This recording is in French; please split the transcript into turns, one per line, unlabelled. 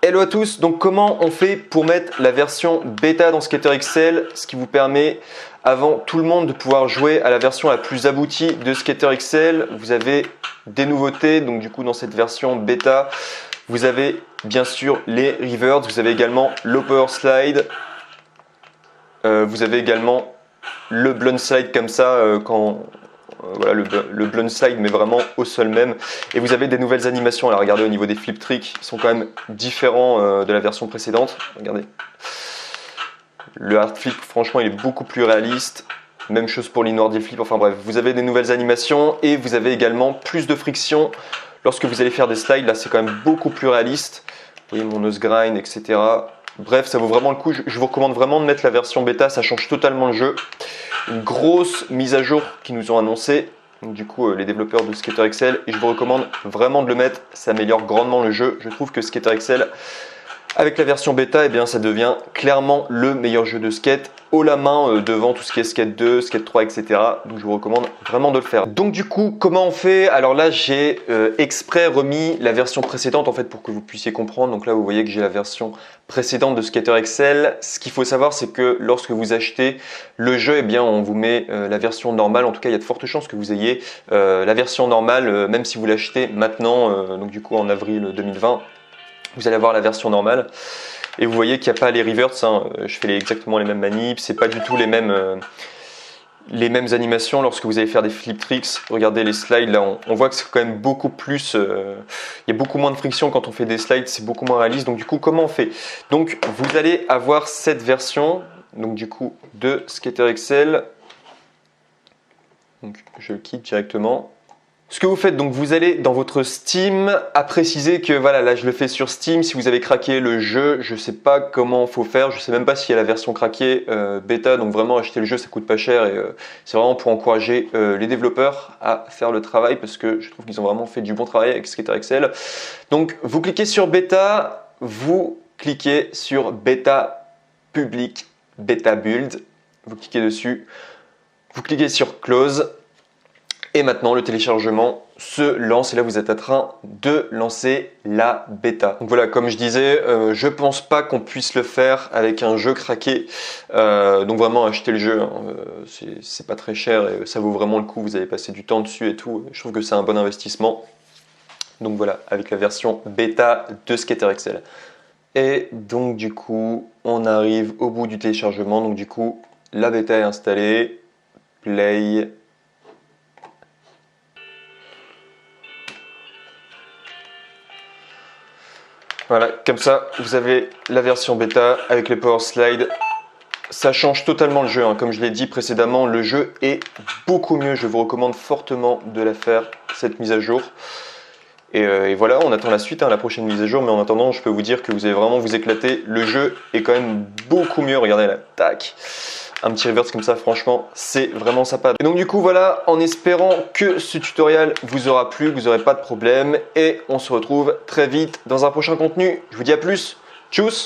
Hello à tous, donc comment on fait pour mettre la version bêta dans Skater XL, ce qui vous permet avant tout le monde de pouvoir jouer à la version la plus aboutie de Skater XL. Vous avez des nouveautés, donc du coup dans cette version bêta, vous avez bien sûr les reverts, vous avez également le power slide, vous avez également le blunt slide comme ça voilà, le blunt slide mais vraiment au sol même, et vous avez des nouvelles animations. Là regardez, au niveau des flip tricks, ils sont quand même différents de la version précédente. Regardez, le hard flip franchement il est beaucoup plus réaliste, même chose pour l'inward flip. Enfin bref, vous avez des nouvelles animations et vous avez également plus de friction lorsque vous allez faire des slides. Là c'est quand même beaucoup plus réaliste, vous voyez mon nose grind, etc. Bref, ça vaut vraiment le coup. Je vous recommande vraiment de mettre la version bêta, ça change totalement le jeu. Une grosse mise à jour qu'ils nous ont annoncé, du coup les développeurs de Skater XL, et je vous recommande vraiment de le mettre, ça améliore grandement le jeu. Je trouve que Skater XL avec la version bêta, eh bien, ça devient clairement le meilleur jeu de skate, haut la main devant tout ce qui est Skate 2, Skate 3, etc. Donc je vous recommande vraiment de le faire. Donc du coup, comment on fait? Alors là, j'ai exprès remis la version précédente en fait pour que vous puissiez comprendre. Donc là, vous voyez que j'ai la version précédente de Skater XL. Ce qu'il faut savoir, c'est que lorsque vous achetez le jeu, eh bien, on vous met la version normale. En tout cas, il y a de fortes chances que vous ayez la version normale, même si vous l'achetez maintenant, donc du coup en avril 2020. Vous allez avoir la version normale et vous voyez qu'il n'y a pas les reverts, hein. Je fais exactement les mêmes manips, c'est pas du tout les mêmes animations lorsque vous allez faire des flip tricks. Regardez les slides, là on voit que c'est quand même beaucoup plus, il y a beaucoup moins de friction quand on fait des slides, c'est beaucoup moins réaliste. Donc du coup, comment on fait? Donc vous allez avoir cette version, donc du coup de Skater XL, donc je le quitte directement. Ce que vous faites, donc vous allez dans votre Steam, à préciser que voilà, là je le fais sur Steam. Si vous avez craqué le jeu, je ne sais pas comment il faut faire, je ne sais même pas s'il y a la version craquée bêta, donc vraiment acheter le jeu ça coûte pas cher, et c'est vraiment pour encourager les développeurs à faire le travail, parce que je trouve qu'ils ont vraiment fait du bon travail avec Skater XL. Donc vous cliquez sur bêta, vous cliquez sur bêta public, bêta build, vous cliquez dessus, vous cliquez sur close. Et maintenant, le téléchargement se lance et là, vous êtes en train de lancer la bêta. Donc voilà, comme je disais, je pense pas qu'on puisse le faire avec un jeu craqué. Donc vraiment, achetez le jeu, hein. C'est pas très cher et ça vaut vraiment le coup. Vous allez passer du temps dessus et tout. Je trouve que c'est un bon investissement. Donc voilà, avec la version bêta de Skater XL. Et donc du coup, on arrive au bout du téléchargement. Donc du coup, la bêta est installée. Play. Voilà, comme ça, vous avez la version bêta avec les power slides. Ça change totalement le jeu, hein. Comme je l'ai dit précédemment, le jeu est beaucoup mieux. Je vous recommande fortement de la faire, cette mise à jour. Et voilà, on attend la suite, hein, la prochaine mise à jour. Mais en attendant, je peux vous dire que vous allez vraiment vous éclater. Le jeu est quand même beaucoup mieux. Regardez là, tac. Un petit reverse comme ça, franchement, c'est vraiment sympa. Et donc du coup, voilà, en espérant que ce tutoriel vous aura plu, que vous n'aurez pas de problème. Et on se retrouve très vite dans un prochain contenu. Je vous dis à plus. Tchuss!